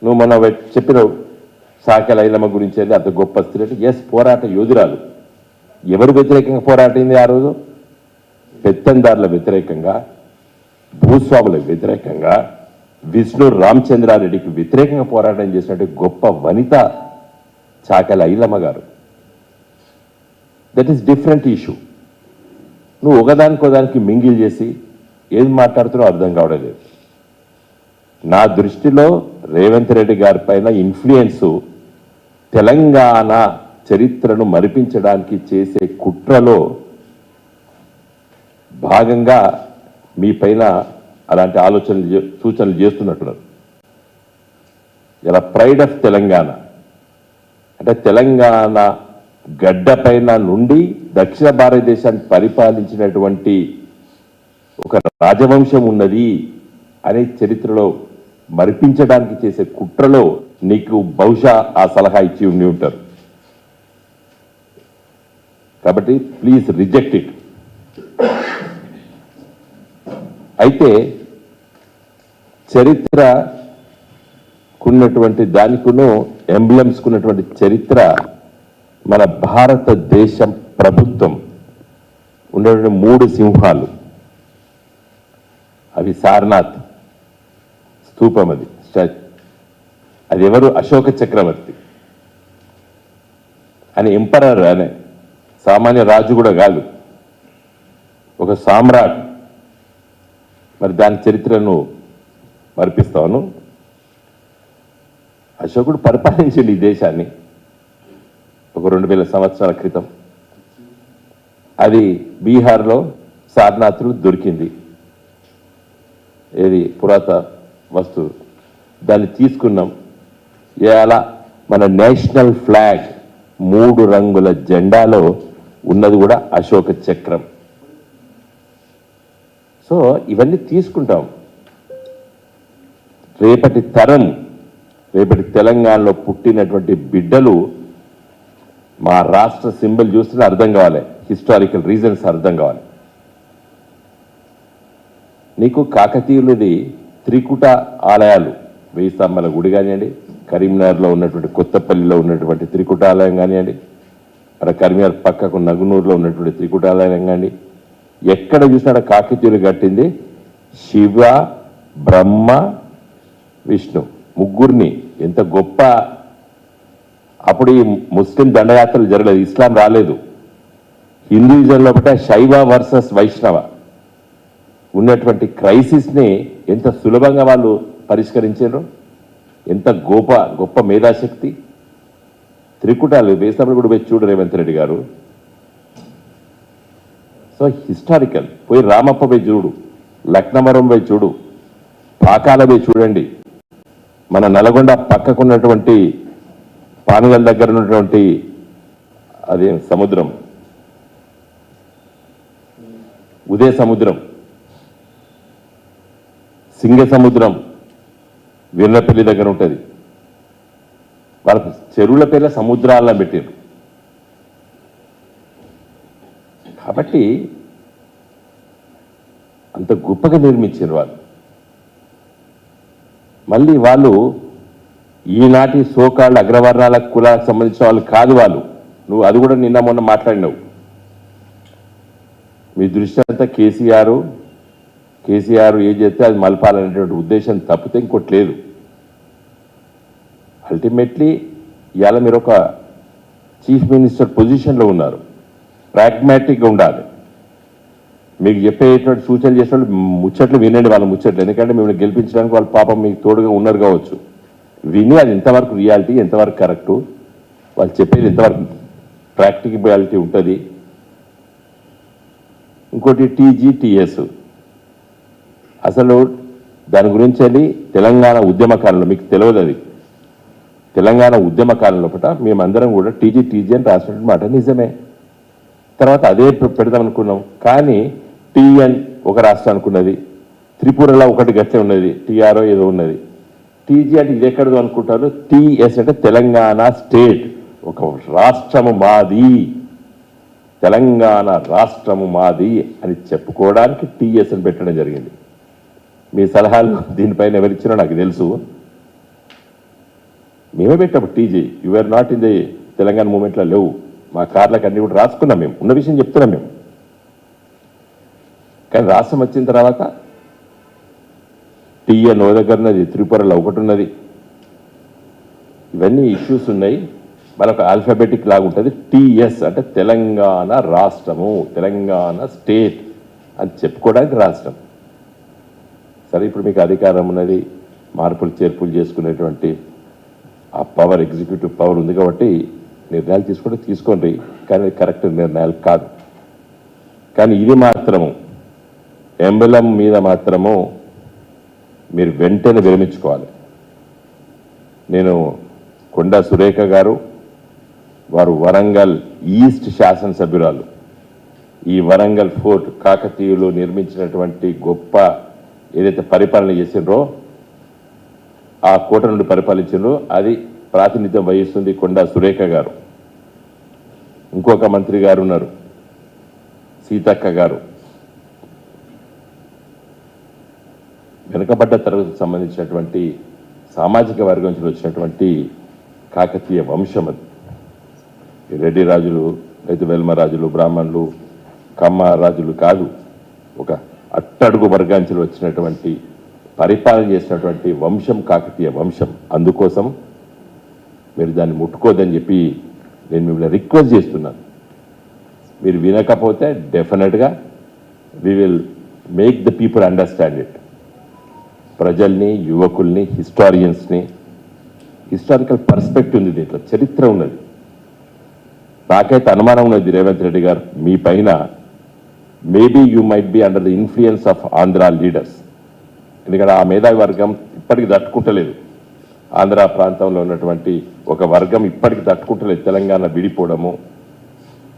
నువ్వు మొన్న చెప్పినావు సాకెల ఐలమ్మ గురించి అది అంత గొప్ప స్త్రీ అంటే ఎస్, పోరాట యోధురాలు. ఎవరు వ్యతిరేకంగా పోరాటింది ఆ రోజు? పెత్తందారుల వ్యతిరేకంగా, భూస్వాములకు వ్యతిరేకంగా, విష్ణు రామచంద్రారెడ్డికి వ్యతిరేకంగా పోరాటం చేసినట్టు గొప్ప వనిత చాకెల ఐలమ్మ గారు. That is different issue. నువ్వు ఒకదానికోదానికి మింగిల్ చేసి ఏది మాట్లాడుతున్నావు అర్థం కావడం లేదు. నా దృష్టిలో రేవంత్ రెడ్డి గారి పైన ఇన్ఫ్లుయెన్స్ తెలంగాణ చరిత్రను మరిపించడానికి చేసే కుట్రలో భాగంగా మీ పైన అలాంటి ఆలోచనలు సూచనలు చేస్తున్నట్టున్నారు. ఇలా ప్రైడ్ ఆఫ్ తెలంగాణ అంటే తెలంగాణ గడ్డ పైన నుండి దక్షిణ భారతదేశాన్ని పరిపాలించినటువంటి ఒక రాజవంశం ఉన్నది అనే చరిత్రలో మరిపించడానికి చేసే కుట్రలో నీకు బహుశా ఆ సలహా ఇచ్చి ఉండి ఉంటారు. కాబట్టి ప్లీజ్ రిజెక్ట్ ఇట్. అయితే చరిత్రకున్నటువంటి దానికును ఎంబ్లమ్స్కున్నటువంటి చరిత్ర మన భారతదేశం ప్రభుత్వం ఉన్నటువంటి 3 సింహాలు, అవి సారనాథ్ స్తూపం, అది ఎవరు? అశోక చక్రవర్తి అని ఎంపరర్ అనే సామాన్య రాజు కూడా కాదు, ఒక సామ్రాట్. మరి దాని చరిత్రను మరిపిస్తాను. అశోకుడు పరిపాలించింది ఈ దేశాన్ని ఒక 2000 సంవత్సరాల క్రితం. అది బీహార్లో సారనాథ్లో దొరికింది. ఏది పురాతన వస్తువు, దాన్ని తీసుకున్నాం. ఇలా మన నేషనల్ ఫ్లాగ్ 3 రంగుల జెండాలో ఉన్నది కూడా అశోక చక్రం. సో ఇవన్నీ తీసుకుంటాం. రేపటి తరం, రేపటి తెలంగాణలో పుట్టినటువంటి బిడ్డలు మా రాష్ట్ర సింబల్ చూస్తే అర్థం కావాలి, హిస్టారికల్ రీజన్స్ అర్థం కావాలి. నీకు కాకతీయులది త్రికుట ఆలయాలు, 1000 స్తంభాల గుడి కానివ్వండి, కరీంనగర్లో ఉన్నటువంటి కొత్తపల్లిలో ఉన్నటువంటి త్రికుటాలయం కానివ్వండి, అక్కడ కరీంనగర్ పక్కకు నగునూరులో ఉన్నటువంటి త్రికుటాలయం కానీ, ఎక్కడ చూసినా కాకతీయులు కట్టింది శివ, బ్రహ్మ, విష్ణు ముగ్గురిని. ఎంత గొప్ప! అప్పుడు ఈ ముస్లిం దండయాత్రలు జరగలేదు, ఇస్లాం రాలేదు. హిందూయిజంలో బట్ట శైవ వర్సెస్ వైష్ణవ ఉన్నటువంటి క్రైసిస్ని ఎంత సులభంగా వాళ్ళు పరిష్కరించారు. ఎంత గొప్ప మేధాశక్తి. త్రికుటాలు వేసినప్పుడు కూడా పోయి చూడు రేవంత్ రెడ్డి గారు. So historical. పోయి రామప్ప పోయి చూడు, లక్నవరం పోయి చూడు, పాకాల పోయి చూడండి. మన నల్గొండ పక్కకున్నటువంటి పానగల్ దగ్గర ఉన్నటువంటి అదే సముద్రం, ఉదయ సముద్రం, సింగ సముద్రం వీర్లపల్లి దగ్గర ఉంటుంది. వాళ్ళకు చెరువుల పేర్ల సముద్రాలను పెట్టారు. కాబట్టి అంత గొప్పగా నిర్మించారు వాళ్ళు. మళ్ళీ వాళ్ళు ఈనాటి సోకాళ్ళ అగ్రవర్ణాల కులాలకు సంబంధించిన వాళ్ళు కాదు వాళ్ళు. నువ్వు అది కూడా నిన్న మొన్న మాట్లాడినావు. మీ దృష్టి అంతా కేసీఆర్ ఏం చేస్తే అది మలపాలనేటువంటి ఉద్దేశం తప్పితే ఇంకోటి లేదు. అల్టిమేట్లీ ఇవాళ మీరు ఒక చీఫ్ మినిస్టర్ పొజిషన్లో ఉన్నారు. ప్రాగ్మాటిక్గా ఉండాలి. మీకు చెప్పేటువంటి సూచనలు చేసే వాళ్ళు ముచ్చట్లు వినండి, వాళ్ళ ముచ్చట్లు. ఎందుకంటే మిమ్మల్ని గెలిపించడానికి వాళ్ళు పాపం మీకు తోడుగా ఉన్నారు కావచ్చు. విని అది ఎంతవరకు రియాలిటీ, ఎంతవరకు కరెక్టు, వాళ్ళు చెప్పేది ఎంతవరకు ప్రాక్టికబిలిటీ ఉంటుంది. ఇంకోటి టీజీటీఎస్, అసలు దాని గురించి అని తెలంగాణ ఉద్యమకాలంలో మీకు తెలియదు. అది తెలంగాణ ఉద్యమకాలంలో పట మేమందరం కూడా టీజీ అని రాసినట్టు మాట నిజమే. తర్వాత అదే పెడదాం అనుకున్నాం. కానీ టీఎన్ ఒక రాష్ట్రానికి ఉన్నది, త్రిపురలో ఒకటి గట్టే ఉన్నది, టీఆర్ఓ ఏదో ఉన్నది. టీజీ అంటే ఇది ఎక్కడదో అనుకుంటారు. టీఎస్ అంటే తెలంగాణ స్టేట్, ఒక రాష్ట్రము మాది, తెలంగాణ రాష్ట్రము మాది అని చెప్పుకోవడానికి టీఎస్ అని పెట్టడం జరిగింది. మీ సలహాలు దీనిపైన ఎవరిచ్చినా నాకు తెలుసు. మేమే పెట్టాము TG. You're not in the Telangana మూమెంట్లో లేవు. మా కార్లకు అన్ని కూడా రాసుకున్నాం, మేము ఉన్న విషయం చెప్తున్నాం మేము. కానీ రాష్ట్రం వచ్చిన తర్వాత టీఎన్ ఓ దగ్గర ఉన్నది, త్రిపురలో ఒకటి ఉన్నది, ఇవన్నీ ఇష్యూస్ ఉన్నాయి. మనకు ఆల్ఫాబెటిక్ లాగా ఉంటుంది. టీఎస్ అంటే తెలంగాణ రాష్ట్రము, తెలంగాణ స్టేట్ అని చెప్పుకోవడానికి రాష్ట్రం. సరే, ఇప్పుడు మీకు అధికారం ఉన్నది, మార్పులు చేర్పులు చేసుకునేటువంటి ఆ పవర్, ఎగ్జిక్యూటివ్ పవర్ ఉంది కాబట్టి నిర్ణయాలు తీసుకోండి, కానీ కరెక్ట్ నిర్ణయాలు కాదు. కానీ ఇది మాత్రము ఎంబలం మీద మాత్రము మీరు వెంటనే విరమించుకోవాలి. నేను కొండా సురేఖ గారు, వారు వరంగల్ ఈస్ట్ శాసనసభ్యురాలు. ఈ వరంగల్ ఫోర్ట్ కాకతీయులు నిర్మించినటువంటి గొప్ప ఏదైతే పరిపాలన చేసిండ్రో, ఆ కోట నుండి పరిపాలించిండ్రో అది ప్రాతినిధ్యం వహిస్తుంది కొండా సురేఖ గారు. ఇంకొక మంత్రి గారు ఉన్నారు, సీతక్క గారు. వెనుకబడ్డ తరగతికి సంబంధించినటువంటి సామాజిక వర్గం నుంచి వచ్చినటువంటి కాకతీయ వంశం అది. రెడ్డి రాజులు, రైతు వెల్మ రాజులు, బ్రాహ్మణులు, కమ్మ రాజులు కాదు. ఒక అట్టడుగు వర్గాంచులు వచ్చినటువంటి పరిపాలన చేసినటువంటి వంశం కాకతీయ వంశం. అందుకోసం మీరు దాన్ని ముట్టుకోదని చెప్పి నేను మిమ్మల్ని రిక్వెస్ట్ చేస్తున్నాను. మీరు వినకపోతే డెఫినెట్గా we will make the people understand it. ప్రజల్ని, యువకుల్ని, హిస్టారియన్స్ని, హిస్టారికల్ పర్స్పెక్టివ్ ఉంది దీంట్లో, చరిత్ర ఉన్నది. నాకైతే అనుమానం ఉన్నది రేవంత్ రెడ్డి గారు మీ పైన, maybe you might be under the influence of Andhra leaders. ఎందుకంటే ఆ మేధావి వర్గం ఇప్పటికి తట్టుకుంటలేదు. ఆంధ్ర ప్రాంతంలో ఉన్నటువంటి ఒక వర్గం ఇప్పటికి తట్టుకుంటలేదు. తెలంగాణ విడిపోవడము,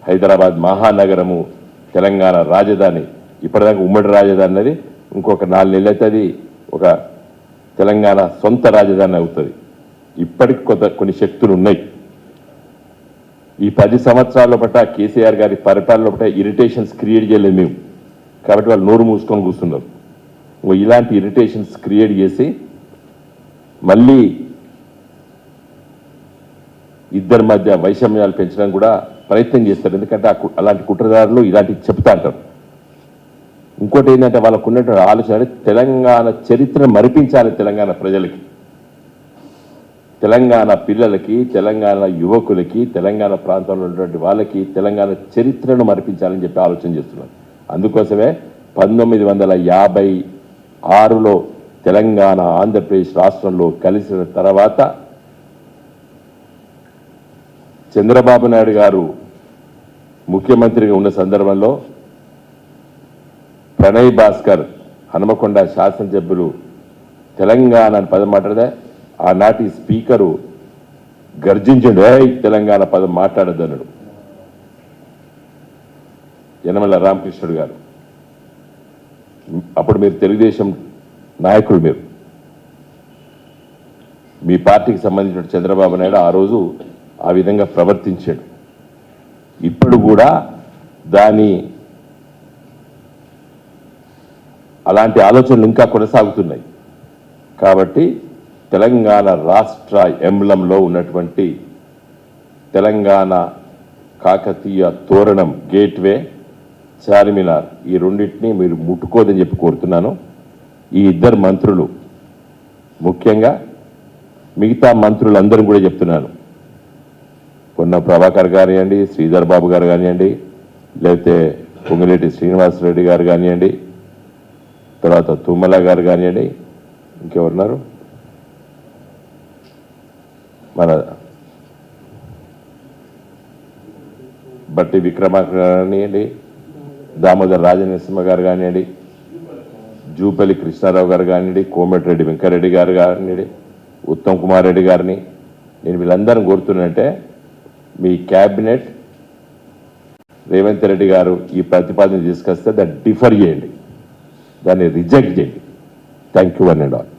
హైదరాబాద్ మహానగరము, తెలంగాణ రాజధాని, ఇప్పటిదాకా ఉమ్మడి రాజధాని అనేది ఇంకొక 4 నెలలు అయితే అది ఒక తెలంగాణ సొంత రాజధాని అవుతుంది. ఇప్పటికి కొన్ని శక్తులు ఉన్నాయి. ఈ 10 సంవత్సరాల పట్ల కేసీఆర్ గారి పరిపాలన పట్ల ఇరిటేషన్స్ క్రియేట్ చేయలేదు మేము, కాబట్టి వాళ్ళు నోరు మూసుకొని కూర్చున్నారు. ఇలాంటి ఇరిటేషన్స్ క్రియేట్ చేసి మళ్ళీ ఇద్దరి మధ్య వైషమ్యాలు పెంచడానికి కూడా ప్రయత్నం చేస్తారు. ఎందుకంటే అలాంటి కుట్రదారులు ఇలాంటివి చెప్తా అంటారు. ఇంకోటి ఏంటంటే వాళ్ళకు ఉన్నటువంటి ఆలోచన తెలంగాణ చరిత్రను మరిపించాలి తెలంగాణ ప్రజలకి, తెలంగాణ పిల్లలకి, తెలంగాణ యువకులకి, తెలంగాణ ప్రాంతంలో ఉన్నటువంటి వాళ్ళకి తెలంగాణ చరిత్రను మరిపించాలని చెప్పి ఆలోచన చేస్తున్నారు. అందుకోసమే 1956లో తెలంగాణ ఆంధ్రప్రదేశ్ రాష్ట్రంలో కలిసిన తర్వాత చంద్రబాబు నాయుడు గారు ముఖ్యమంత్రిగా ఉన్న సందర్భంలో ప్రణయ్ భాస్కర్ హనుమకొండ శాసనసభ్యులు తెలంగాణ అని పదం మాట్లాడితే ఆనాటి స్పీకరు గర్జించండు, తెలంగాణ పదం మాట్లాడద్దన్నాడు. యనమల రామకృష్ణుడు గారు, అప్పుడు మీరు తెలుగుదేశం నాయకులు, మీరు మీ పార్టీకి సంబంధించిన చంద్రబాబు నాయుడు ఆ రోజు ఆ విధంగా ప్రవర్తించాడు. ఇప్పుడు కూడా అలాంటి ఆలోచనలు ఇంకా కొనసాగుతున్నాయి. కాబట్టి తెలంగాణ రాష్ట్ర ఎంబ్లంలో ఉన్నటువంటి తెలంగాణ కాకతీయ తోరణం, గేట్వే, చార్మినార్, ఈ రెండింటినీ మీరు ముట్టుకోదని చెప్పి కోరుతున్నాను. ఈ ఇద్దరు మంత్రులు, ముఖ్యంగా మిగతా మంత్రులందరూ కూడా చెప్తున్నాను, పొన్న ప్రభాకర్ కానివ్వండి, శ్రీధర్ బాబు గారు కానివ్వండి, లేకపోతే పొంగిరెడ్డి శ్రీనివాసరెడ్డి గారు కానివ్వండి, తర్వాత తుమ్మల గారు కానివ్వండి, ఇంకెవరున్నారు, మన బట్టి విక్రమార్క కానివ్వండి, దామోదర్ రాజనరసింహ గారు కానివ్వండి, జూపల్లి కృష్ణారావు గారు కానివ్వండి, కోమటిరెడ్డి వెంకరెడ్డి గారు కానివ్వండి, ఉత్తమ్ కుమార్ రెడ్డి గారిని నేను వీళ్ళందరినీ కోరుతున్నానంటే, మీ క్యాబినెట్ రేవంత్ రెడ్డి గారు ఈ ప్రతిపాదన తీసుకొస్తే దాన్ని డిఫర్ చేయండి, దాన్ని రిజెక్ట్ చేయండి. Thank you one and all.